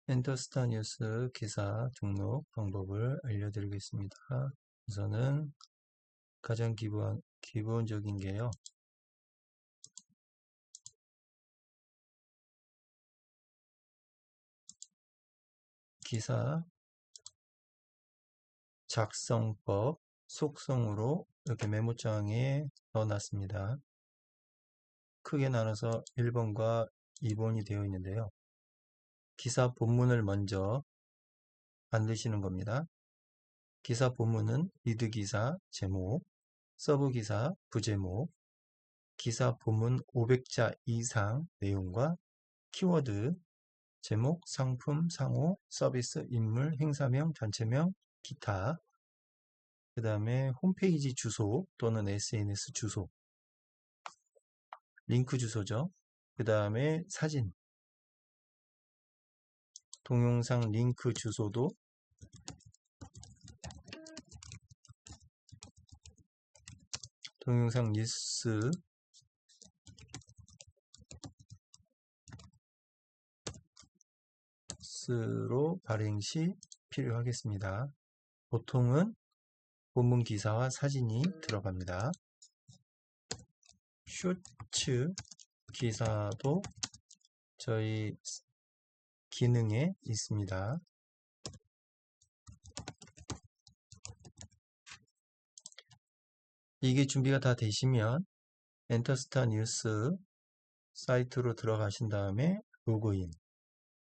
엔터스타 뉴스 기사 등록 방법을 알려드리겠습니다. 우선은 가장 기본적인 게요. 기사 작성법 속성으로 이렇게 메모장에 넣어놨습니다. 크게 나눠서 1번과 2번이 되어 있는데요. 기사 본문을 먼저 만드시는 겁니다. 기사 본문은 리드 기사 제목, 서브 기사 부제목, 기사 본문 500자 이상 내용과 키워드, 제목, 상품, 상호, 서비스, 인물, 행사명, 단체명, 기타, 그 다음에 홈페이지 주소 또는 SNS 주소, 링크 주소죠. 그 다음에 사진, 동영상 링크 주소도 동영상 뉴스로 발행 시 필요하겠습니다. 보통은 본문 기사와 사진이 들어갑니다. 쇼츠 기사도 저희 기능에 있습니다. 이게 준비가 다 되시면 엔터스타 뉴스 사이트로 들어가신 다음에 로그인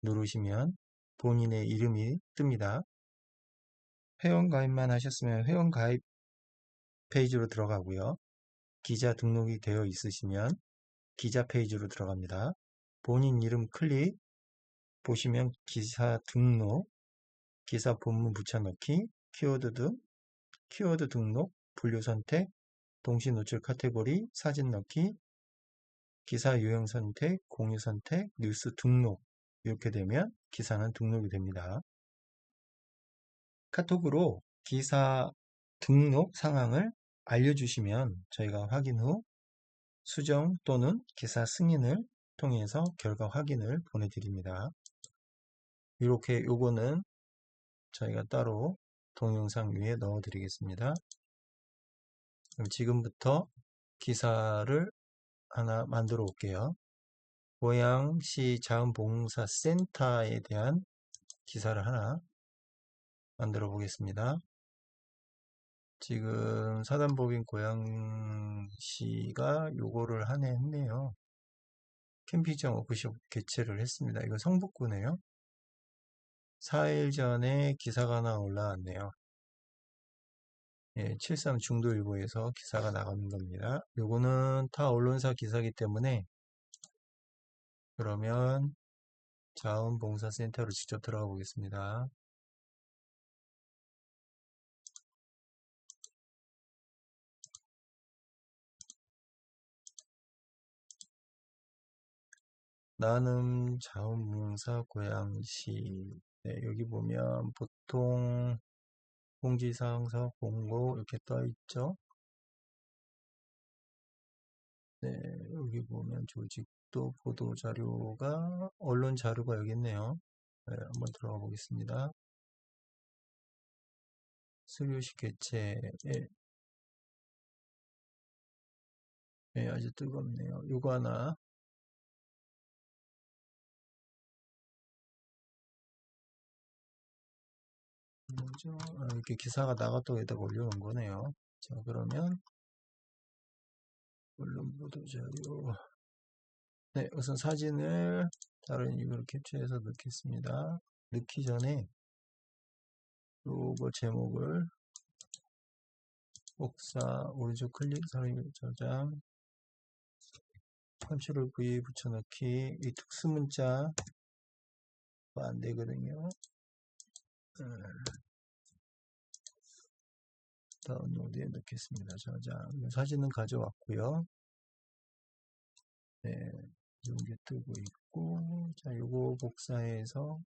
누르시면 본인의 이름이 뜹니다. 회원가입만 하셨으면 회원가입 페이지로 들어가고요. 기자 등록이 되어 있으시면 기자 페이지로 들어갑니다. 본인 이름 클릭 보시면 기사 등록, 기사 본문 붙여넣기, 키워드 등, 키워드 등록, 분류 선택, 동시 노출 카테고리, 사진 넣기, 기사 유형 선택, 공유 선택, 뉴스 등록 이렇게 되면 기사는 등록이 됩니다. 카톡으로 기사 등록 상황을 알려주시면 저희가 확인 후 수정 또는 기사 승인을 통해서 결과 확인을 보내드립니다. 이렇게 요거는 저희가 따로 동영상 위에 넣어 드리겠습니다. 그럼 지금부터 기사를 하나 만들어 올게요. 고양시 자원봉사센터에 대한 기사를 하나 만들어 보겠습니다. 지금 사단법인 고양시가 요거를 한 해 했네요. 캠핑장 워크숍 개최를 했습니다. 이거 성북구네요. 4일 전에 기사가 하나 올라왔네요. 73 중도일보에서 기사가 나가는 겁니다. 요거는 다 언론사 기사이기 때문에 그러면 자원봉사센터로 직접 들어가 보겠습니다. 나눔 자원봉사 고양시. 네, 여기 보면 보통 공지사항서 공고 이렇게 떠 있죠. 네, 여기 보면 조직도 보도자료가 언론 자료가 여기 있네요. 네, 한번 들어가 보겠습니다. 수료식 개최. 네, 아주 뜨겁네요. 요거 하나. 뭐죠? 이렇게 기사가 나갔다고 여기다가 올려놓은 거네요. 자, 그러면 언론 보도자료. 네, 우선 사진을 다른 이유로 캡처해서 넣겠습니다. 넣기 전에 요거 제목을 복사 오른쪽 클릭 서류 저장 컨트롤 V 붙여넣기. 이 특수문자 안 되거든요. 다운로드에 넣겠습니다. 저장. 사진은 가져왔고요. 네, 이게 뜨고 있고, 자, 요거 복사해서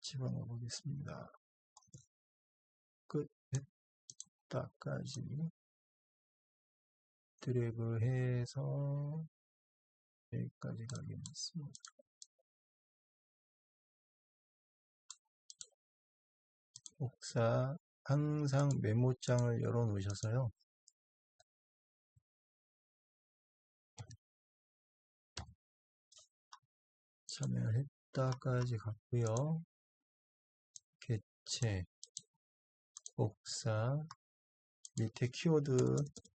집어넣어 보겠습니다. 끝. 됐다까지 드래그 해서 여기까지 가겠습니다. 복사 항상 메모장을 열어 놓으셔서요. 참여했다까지 갔고요. 개체, 복사, 밑에 키워드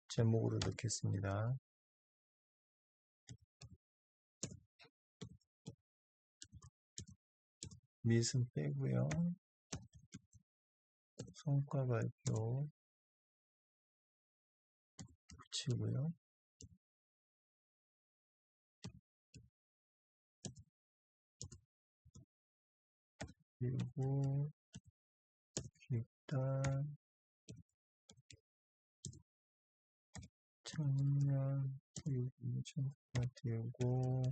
제목으로 넣겠습니다. 밑은 빼고요. 성과 발표 붙이고요. 그리고 일단 청년 교육청과 되고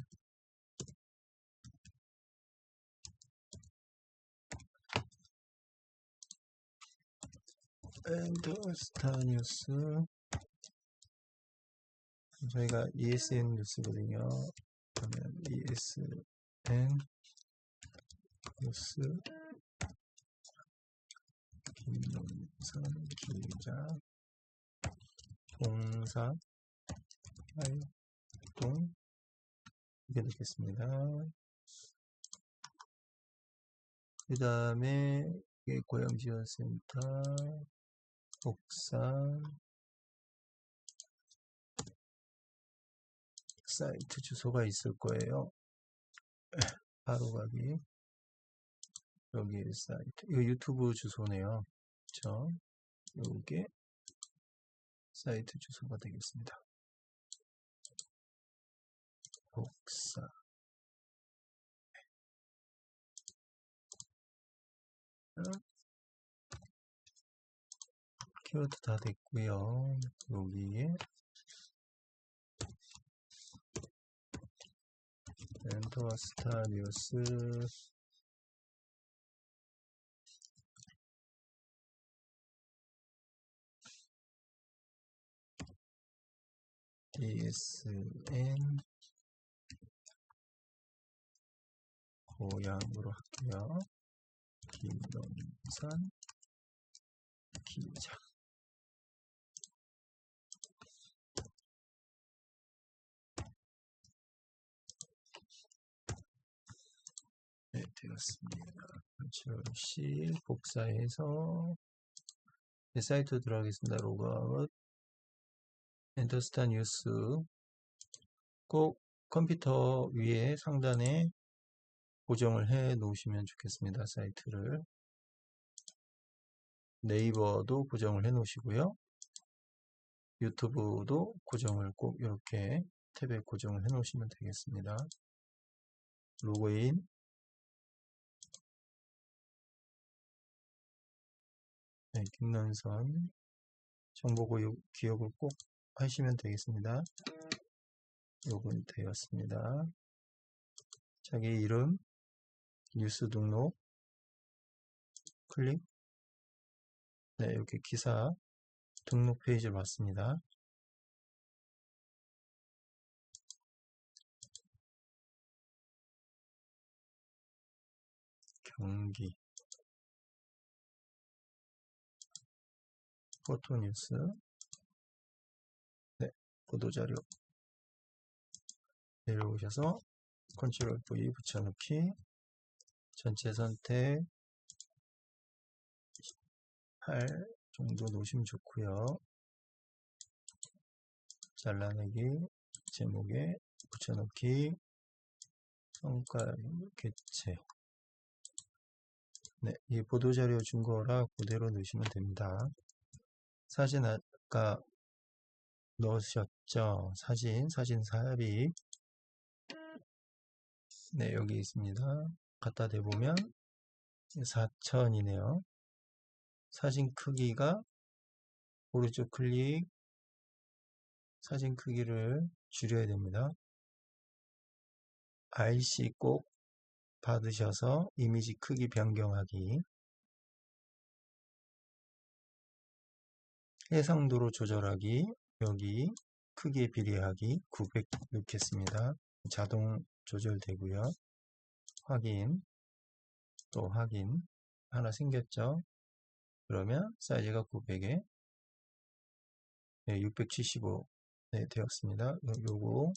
엔더스타 뉴스, 저희가 ESN 뉴스거든요. 그러면 ESN 뉴스 김용선 기자 봉사 활동 이렇게 넣겠습니다. 그 다음에 고양지원센터 복사 사이트 주소가 있을 거예요. 바로 가기. 여기 사이트, 이거 유튜브 주소네요. 그쵸? 요게 사이트 주소가 되겠습니다. 복사. 키워드 다 됐고요. 여기에 엔더스타 뉴스 ESN 고향으로 할게요. 김동산 기자. 네, 되었습니다. 컨트롤 C 복사해서 사이트 들어가겠습니다. 로그아웃. 엔더스타 뉴스 꼭 컴퓨터 위에 상단에 고정을 해 놓으시면 좋겠습니다. 사이트를. 네이버도 고정을 해 놓으시고요. 유튜브도 고정을 꼭 이렇게 탭에 고정을 해 놓으시면 되겠습니다. 로그인. 네, 김난선 정보 기억을 꼭 하시면 되겠습니다. 요건 되었습니다. 자기 이름, 뉴스 등록, 클릭. 네, 이렇게 기사 등록 페이지를 봤습니다. 경기, 포토뉴스, 네, 보도자료 내려오셔서 컨트롤 V 붙여넣기, 전체 선택 8 정도 놓으시면 좋고요. 잘라내기, 제목에 붙여넣기, 성과 개체. 네, 이 보도자료 준 거라 그대로 넣으시면 됩니다. 사진 아까 넣으셨죠? 사진 삽입. 네, 여기 있습니다. 갖다 대보면 4000이네요. 사진 크기가 오른쪽 클릭, 사진 크기를 줄여야 됩니다. RC 꼭 받으셔서 이미지 크기 변경하기, 해상도로 조절하기, 여기 크기에 비례하기 900 넣겠습니다. 자동 조절되고요. 확인, 또 확인. 하나 생겼죠? 그러면 사이즈가 900에 675 되었습니다. 요거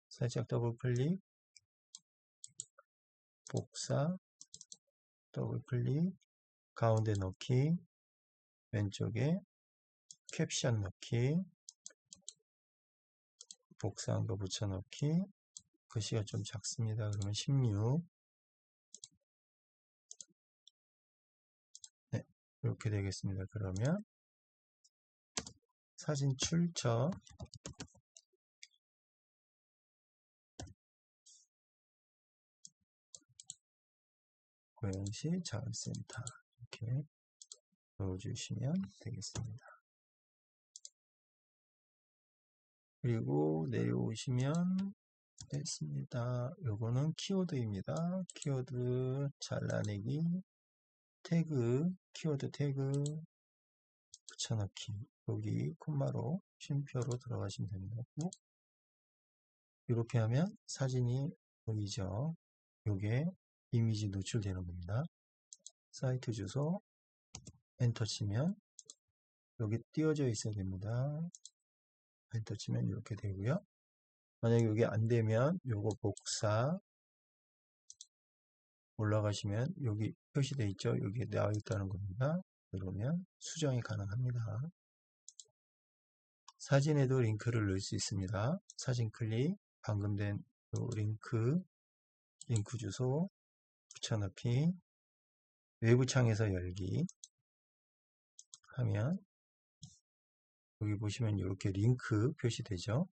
살짝 더블 클릭, 복사, 더블 클릭, 가운데 넣기, 왼쪽에 캡션 넣기, 복사한 거 붙여넣기. 글씨가 좀 작습니다. 그러면 16. 네, 이렇게 되겠습니다. 그러면 사진 출처, 고양시 자원센터 이렇게 넣어주시면 되겠습니다. 그리고 내려오시면 됐습니다. 요거는 키워드입니다. 키워드 잘라내기, 태그, 키워드 태그 붙여넣기. 여기 콤마로 쉼표로 들어가시면 됩니다. 이렇게 하면 사진이 보이죠. 요게 이미지 노출되는 겁니다. 사이트 주소 엔터 치면 여기 띄워져 있어야 됩니다. 엔터 치면 이렇게 되고요. 만약에 이게 안 되면 요거 복사 올라가시면 여기 표시되어 있죠. 여기에 나와 있다는 겁니다. 그러면 수정이 가능합니다. 사진에도 링크를 넣을 수 있습니다. 사진 클릭, 방금 된 링크 주소 붙여넣기, 외부 창에서 열기 하면 여기 보시면 이렇게 링크 표시되죠.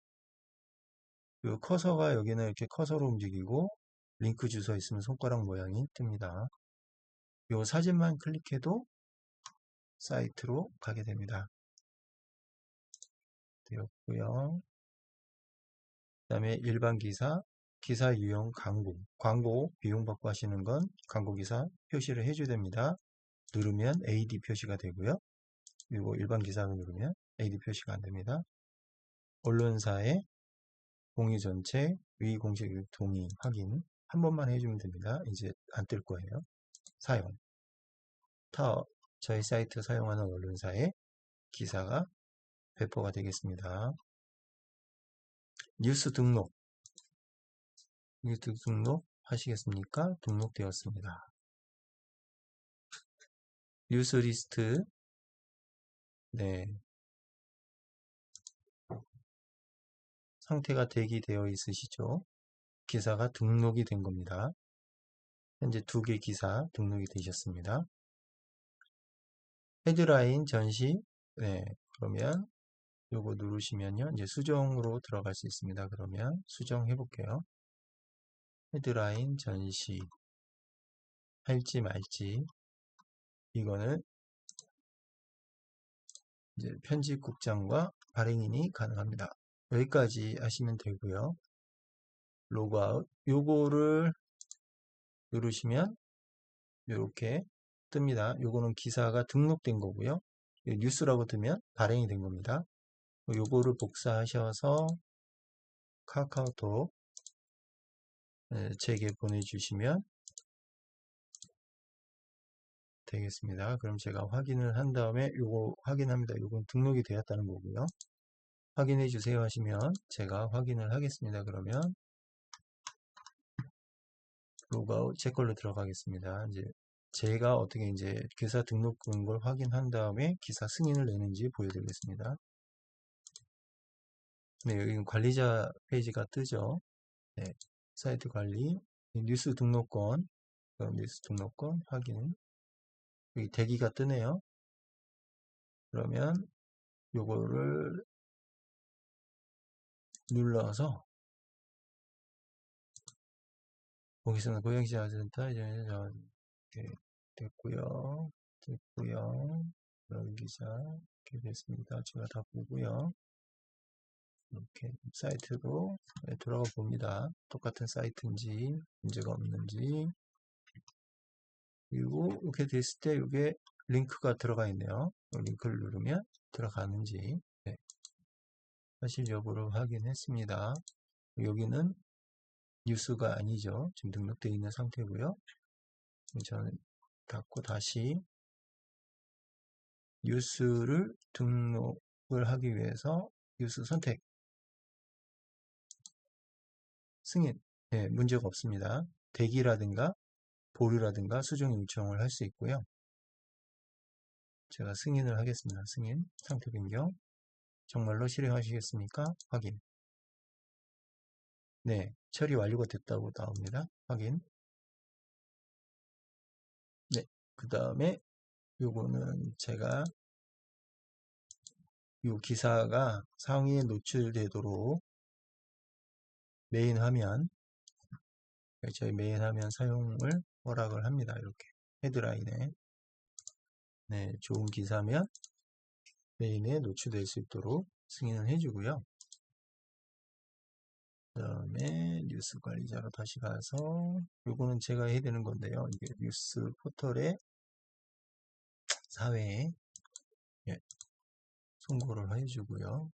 이 커서가 여기는 이렇게 커서로 움직이고 링크 주소 있으면 손가락 모양이 뜹니다. 이 사진만 클릭해도 사이트로 가게 됩니다. 되었고요. 그 다음에 일반 기사, 기사 유형 광고, 광고 비용 받고 하시는 건 광고 기사 표시를 해줘야 됩니다. 누르면 AD 표시가 되고요. 그리고 일반 기사를 누르면 AD 표시가 안 됩니다. 언론사의 공유 전체, 위 공식 동의 확인 한 번만 해주면 됩니다. 이제 안 뜰 거예요. 사용. 저희 사이트 사용하는 언론사의 기사가 배포가 되겠습니다. 뉴스 등록. 뉴스 등록 하시겠습니까? 등록되었습니다. 뉴스 리스트. 네. 상태가 대기되어 있으시죠? 기사가 등록이 된 겁니다. 현재 2개 기사 등록이 되셨습니다. 헤드라인 전시. 네. 그러면 요거 누르시면요. 이제 수정으로 들어갈 수 있습니다. 그러면 수정해 볼게요. 헤드라인 전시. 할지 말지. 이거는 이제 편집국장과 발행인이 가능합니다. 여기까지 하시면 되고요. 로그아웃. 요거를 누르시면 이렇게 뜹니다. 요거는 기사가 등록된 거고요. 뉴스라고 뜨면 발행이 된 겁니다. 요거를 복사하셔서 카카오톡 제게 보내주시면 되겠습니다. 그럼 제가 확인을 한 다음에 요거 확인합니다. 요건 등록이 되었다는 거고요. 확인해 주세요 하시면 제가 확인을 하겠습니다. 그러면 로그아웃 제 걸로 들어가겠습니다. 이제 제가 어떻게 이제 기사 등록된 걸 확인한 다음에 기사 승인을 내는지 보여드리겠습니다. 네, 여기 관리자 페이지가 뜨죠. 네, 사이트 관리, 뉴스 등록권, 뉴스 등록권 확인. 여기 대기가 뜨네요. 그러면 요거를 눌러서 거기서는 고양시 자원센터 이렇게 됐고요. 여기 기사 이렇게 됐습니다. 제가 다 보고요. 이렇게 사이트로 돌아가 봅니다. 똑같은 사이트인지 문제가 없는지. 그리고 이렇게 됐을 때 이게 링크가 들어가 있네요. 링크를 누르면 들어가는지 사실 여부를 확인했습니다. 여기는 뉴스가 아니죠. 지금 등록되어 있는 상태고요. 저는 닫고 다시 뉴스를 등록을 하기 위해서 뉴스 선택, 승인, 네, 문제가 없습니다. 대기라든가 보류라든가 수정 요청을 할 수 있고요. 제가 승인을 하겠습니다. 승인, 상태 변경. 정말로 실행하시겠습니까? 확인. 네, 처리 완료가 됐다고 나옵니다. 확인. 네, 그 다음에 요거는 제가 요 기사가 상위에 노출되도록 메인 화면, 저희 메인 화면 사용을 허락을 합니다. 이렇게 헤드라인에. 네, 좋은 기사면 메인에 노출될 수 있도록 승인을 해주고요. 그 다음에 뉴스 관리자로 다시 가서 요거는 제가 해야 되는 건데요. 이게 뉴스 포털의 사회에 송고를 해주고요.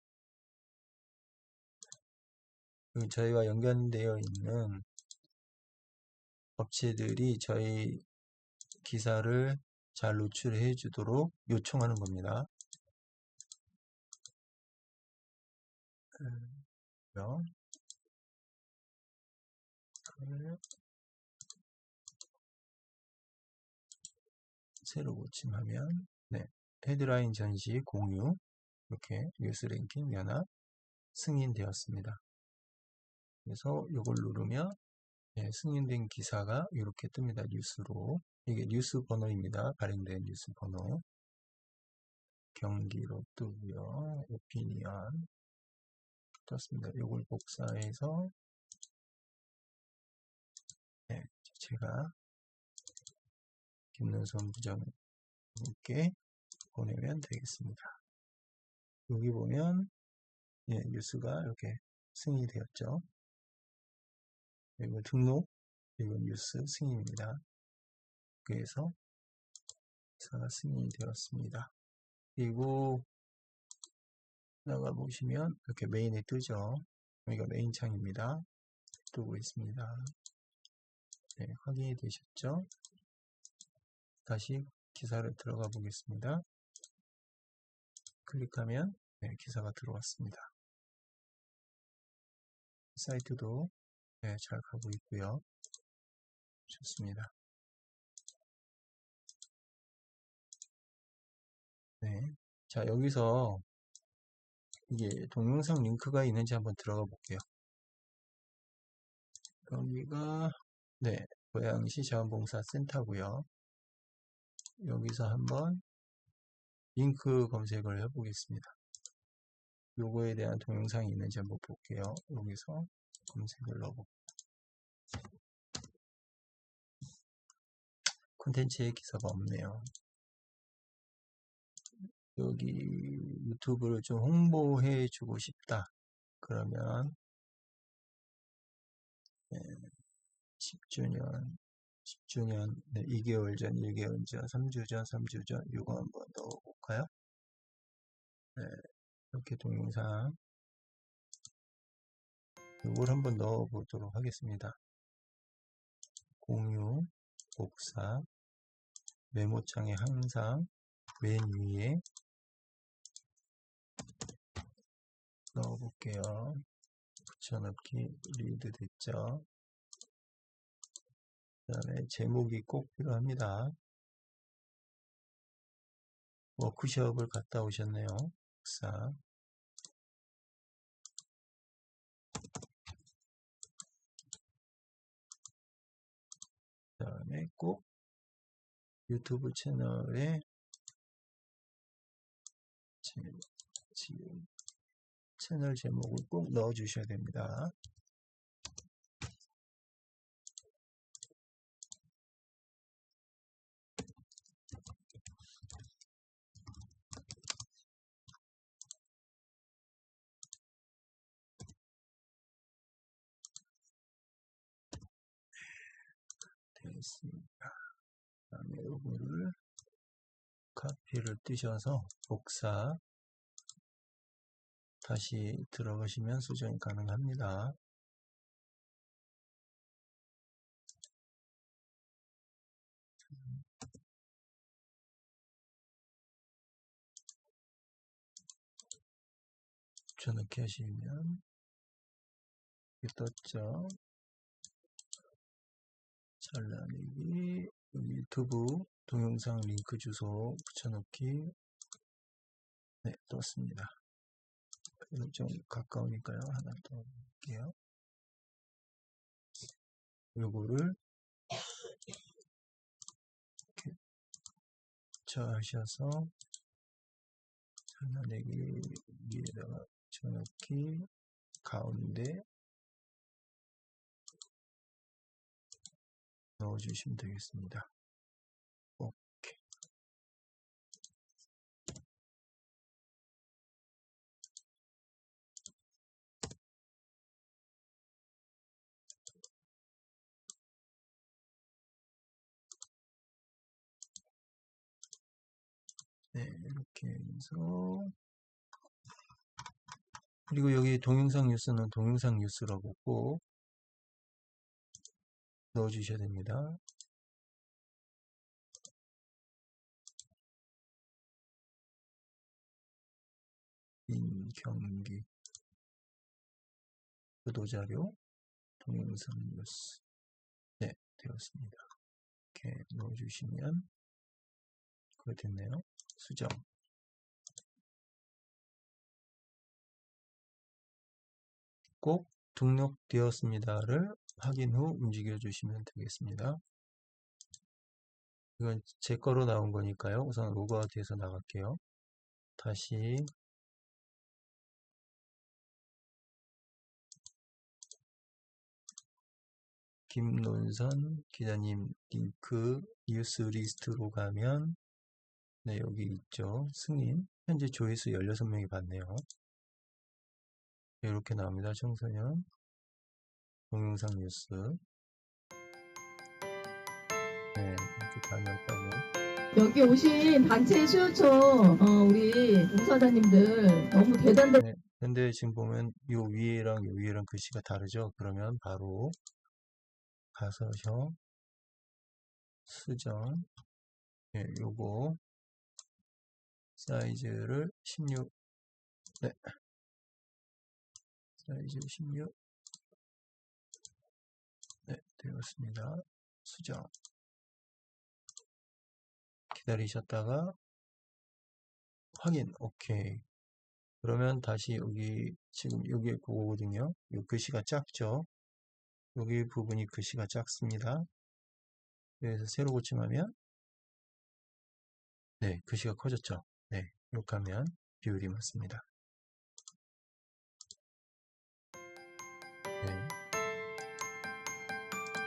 저희와 연관되어 있는 업체들이 저희 기사를 잘 노출해 주도록 요청하는 겁니다. 새로 고침하면 네, 헤드라인 전시 공유 이렇게 뉴스 랭킹 연합 승인되었습니다. 그래서 이걸 누르면 네, 승인된 기사가 이렇게 뜹니다. 뉴스로. 이게 뉴스 번호입니다. 발행된 뉴스 번호. 경기로 뜨고요. 오피니언 떴습니다. 이걸 복사해서 네, 제가 김능선 부장님께 보내면 되겠습니다. 여기 보면 예, 뉴스가 이렇게 승인이 되었죠. 이거 등록, 이건 뉴스 승인입니다. 그래서 기사가 승인이 되었습니다. 그리고 나가 보시면 이렇게 메인에 뜨죠. 여기가 메인 창입니다. 뜨고 있습니다. 네, 확인이 되셨죠? 다시 기사를 들어가 보겠습니다. 클릭하면 네, 기사가 들어왔습니다. 사이트도 네, 잘 가고 있고요. 좋습니다. 네, 자 여기서 이게 동영상 링크가 있는지 한번 들어가 볼게요. 여기가 네, 고양시 자원봉사센터고요. 여기서 한번 링크 검색을 해보겠습니다. 요거에 대한 동영상이 있는지 한번 볼게요. 여기서 검색을 넣어볼게요. 콘텐츠에 기사가 없네요. 여기 유튜브를 좀 홍보해 주고 싶다. 그러면 10주년, 네, 2개월 전, 1개월 전, 3주 전, 3주 전, 이거 한번 넣어볼까요? 네, 이렇게 동영상 이걸 한번 넣어보도록 하겠습니다. 공유, 복사, 메모창에 항상 맨 위에 넣어볼게요. 붙여넣기 리드 됐죠? 그 다음에 제목이 꼭 필요합니다. 워크숍을 갔다 오셨네요. 복사. 그 다음에 꼭 유튜브 채널에 채널 제목을 꼭 넣어 주셔야 됩니다. 되겠습니다. 그 다음에 이거를 카피를 뜨셔서 복사 다시 들어가시면 수정이 가능합니다. 붙여넣기 하시면 이렇게 떴죠. 잘라내기, 여기 유튜브 동영상 링크 주소 붙여넣기. 네, 떴습니다. 그래서 좀 가까우니까요. 하나 더 볼게요. 요거를 이렇게 붙여하셔서 잘라내기, 위에다가 붙여넣기, 가운데 넣어주시면 되겠습니다. 오케이. 네, 이렇게 해서, 그리고 여기 동영상 뉴스는 동영상 뉴스라고 꼭 넣어주셔야 됩니다. 인경기 보도자료 동영상 뉴스. 네, 되었습니다. 이렇게 넣어주시면 그거 됐네요. 수정. 꼭 등록되었습니다를 확인 후 움직여 주시면 되겠습니다. 이건 제 거로 나온 거니까요. 우선 로그아웃해서 나갈게요. 다시 김논선 기자님 링크 뉴스 리스트로 가면 네, 여기 있죠. 승인. 현재 조회수 16명이 봤네요. 이렇게 나옵니다. 청소년 동영상 뉴스. 네, 이렇게 다녔다고. 여기 오신 단체 수요처 우리 봉사자님들 너무 대단들. 네, 근데 지금 보면 요 위에랑 요 위에랑 글씨가 다르죠. 그러면 바로 가서서 수정. 네, 요거 사이즈를 16. 네, 사이즈 16. 네, 되었습니다. 수정. 기다리셨다가 확인. 오케이. 그러면 다시 여기 지금 여기에 그거거든요. 이 글씨가 작죠. 여기 부분이 글씨가 작습니다. 그래서 새로 고침하면 네, 글씨가 커졌죠. 네, 이렇게 하면 비율이 맞습니다. 네.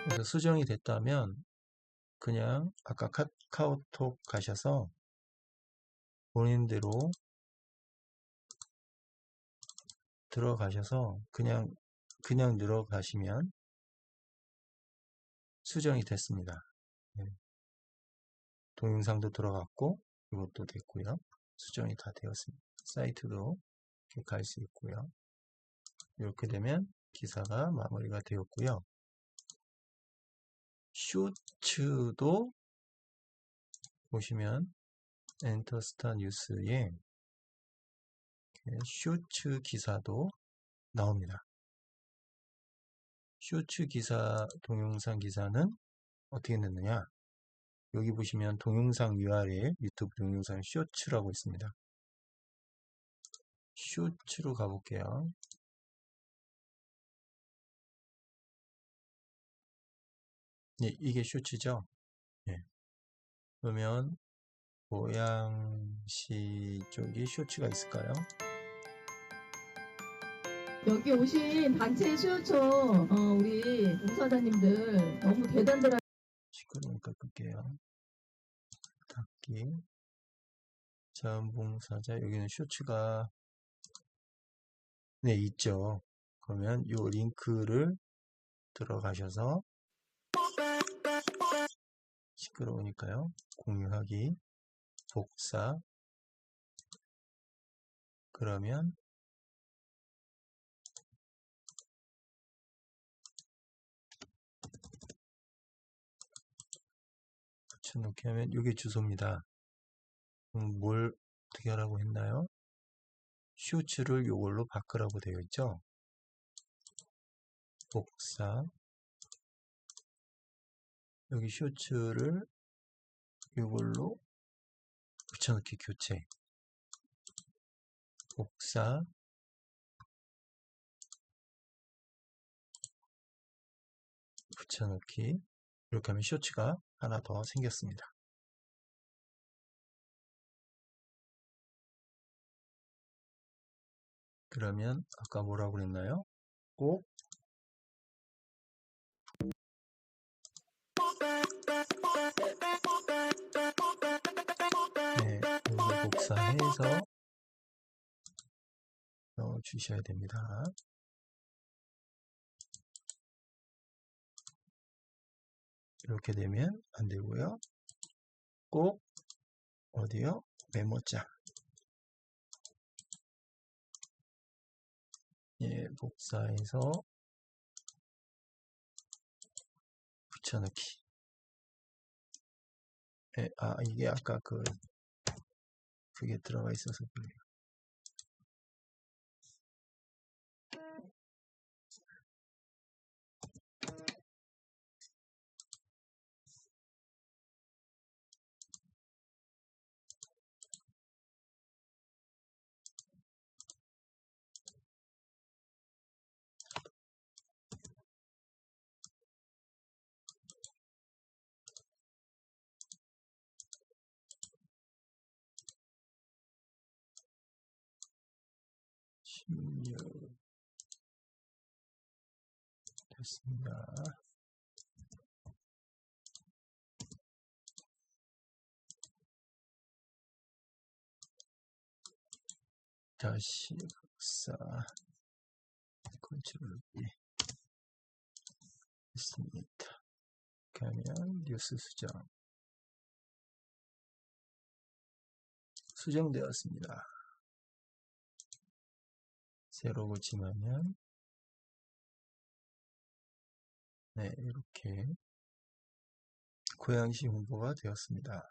그래서 수정이 됐다면 그냥 아까 카카오톡 가셔서 본인대로 들어가셔서 그냥 들어가시면 수정이 됐습니다. 네. 동영상도 들어갔고 이것도 됐고요. 수정이 다 되었습니다. 사이트도 이렇게 갈 수 있고요. 이렇게 되면 기사가 마무리가 되었고요. 쇼츠도 보시면 엔터스타 뉴스에 쇼츠 기사도 나옵니다. 쇼츠 기사, 동영상 기사는 어떻게 넣느냐? 여기 보시면 동영상 URL, 유튜브 동영상 쇼츠라고 있습니다. 쇼츠로 가볼게요. 네, 이게 쇼츠죠? 네. 그러면 고양시 쪽이 쇼츠가 있을까요? 여기 오신 단체 수요처 우리 봉사자님들 너무 대단들. 시끄러우니까 끌게요. 닫기. 자원봉사자, 여기는 쇼츠가 네, 있죠. 그러면 이 링크를 들어가셔서 시끄러우니까요. 공유하기, 복사. 그러면 붙여넣기 하면 이게 주소입니다. 뭘 어떻게 하라고 했나요? 쇼츠를 이걸로 바꾸라고 되어 있죠. 복사. 여기 쇼츠를 이걸로 붙여넣기 교체. 복사. 붙여넣기. 이렇게 하면 쇼츠가 하나 더 생겼습니다. 그러면 아까 뭐라고 그랬나요? 꼭 네, 이걸 복사해서 넣어주셔야 됩니다. 이렇게 되면 안 되고요. 꼭 어디요? 메모장. 예, 복사해서 붙여넣기. 예, 이게 아까 그게 들어가 있어서 그래요. 됐습니다. 다시 복사. 컨트롤 V. 있습니다. 그러면 뉴스 수정되었습니다. 새로 고침하면 네, 이렇게 고양시 홍보가 되었습니다.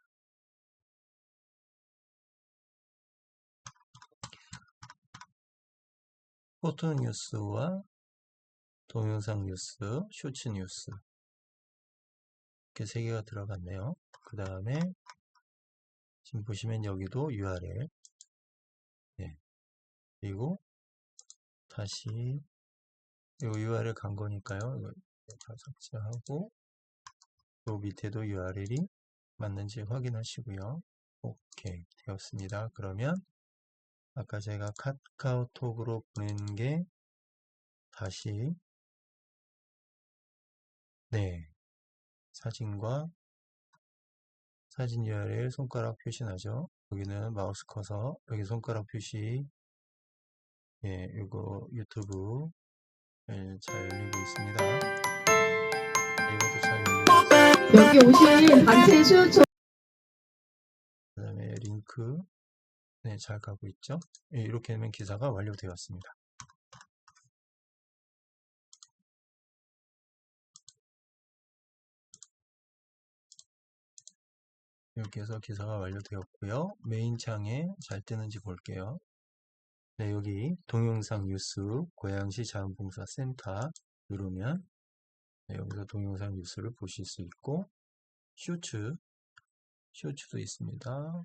포토 뉴스와 동영상 뉴스, 쇼츠 뉴스 이렇게 세 개가 들어갔네요. 그 다음에 지금 보시면 여기도 URL 네. 그리고 다시 이 URL 간 거니까요. 이거 다 삭제하고 요 밑에도 URL이 맞는지 확인하시고요. 오케이 되었습니다. 그러면 아까 제가 카카오톡으로 보낸 게 다시 네 사진과 사진 URL 손가락 표시 나죠. 여기는 마우스 커서 여기 손가락 표시 예 이거 유튜브 예, 잘 열리고 있습니다. 이것도 잘 열리고 있습니다. 여기 오신 단체 수요처 그 다음에 링크 네, 잘 가고 있죠. 예, 이렇게 하면 기사가 완료되었습니다. 이렇게 해서 기사가 완료되었고요. 메인 창에 잘 뜨는지 볼게요. 네, 여기 동영상 뉴스 고양시 자원봉사센터 누르면 네, 여기서 동영상 뉴스를 보실 수 있고 쇼츠도 있습니다.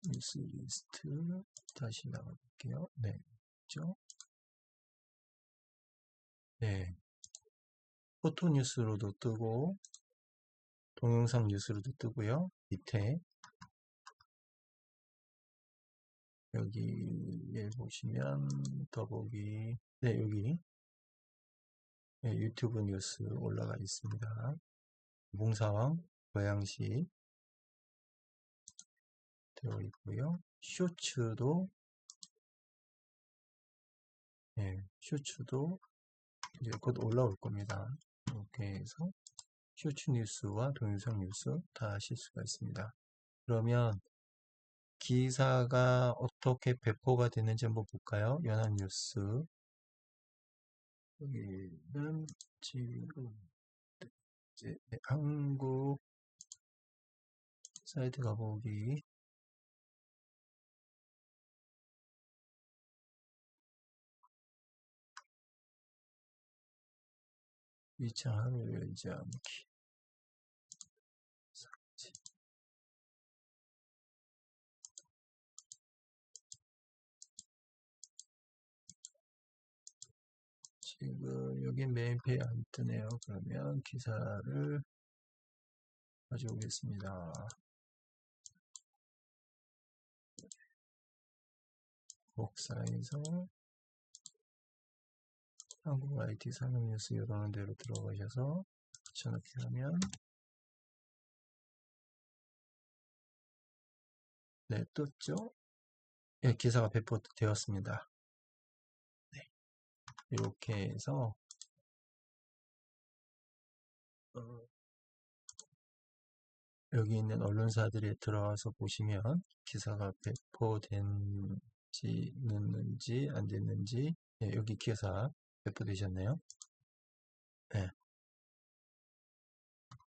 뉴스 리스트 다시 나가볼게요. 네, 있죠? 네, 포토 뉴스로도 뜨고 동영상 뉴스로도 뜨고요. 밑에 여기에 보시면 더보기 네 여기 네, 유튜브 뉴스 올라가 있습니다. 봉사왕 고양시 되어 있고요. 쇼츠도 네, 쇼츠도 이제 곧 올라올 겁니다. 이렇게 해서 쇼츠 뉴스와 동영상 뉴스 다 하실 수가 있습니다. 그러면 기사가 어떻게 배포가 되는지 한번 볼까요? 연합뉴스 여기는 지금 이제 한국 사이트 가보기. 이창하를 열지 않기. 지금 여기 메인 페이지 안 뜨네요. 그러면 기사를 가져오겠습니다. 복사해서 한국 IT 산업뉴스 이런 데로 들어가셔서 붙여넣기 하면 네, 떴죠? 예, 기사가 배포되었습니다. 네, 이렇게 해서 여기 있는 언론사들이 들어와서 보시면 기사가 배포된지 늦는지 안 됐는지 네, 여기 기사 배포되셨네요. 네,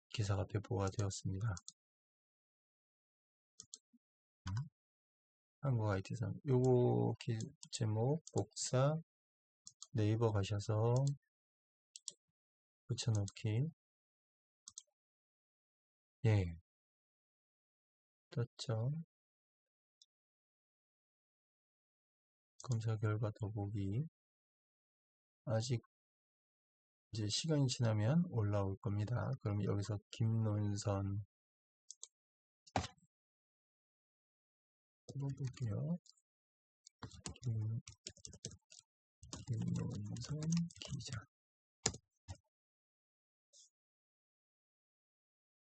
기사가 배포가 되었습니다. 한국 IT산 요거 제목 복사 네이버 가셔서 붙여넣기. 예, 떴죠. 검사 결과 더보기. 아직 이제 시간이 지나면 올라올 겁니다. 그럼 여기서 김논선 한번 볼게요. 김논선 기자.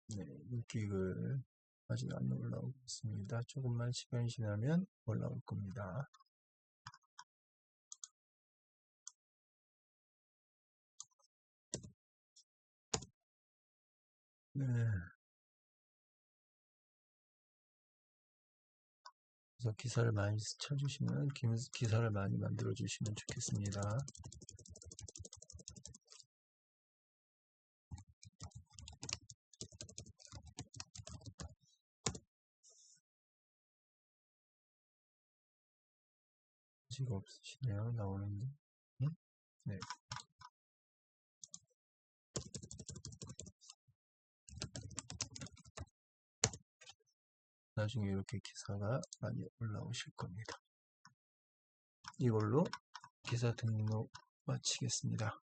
네, 일기글 아직 안 올라오고 있습니다. 조금만 시간이 지나면 올라올 겁니다. 네. 그래서 기사를 많이 쳐주시면 기사를 많이 만들어 주시면 좋겠습니다. 아직 없으시네요. 나오는데. 응? 네. 나중에 이렇게 기사가 많이 올라오실 겁니다. 이걸로 기사 등록 마치겠습니다.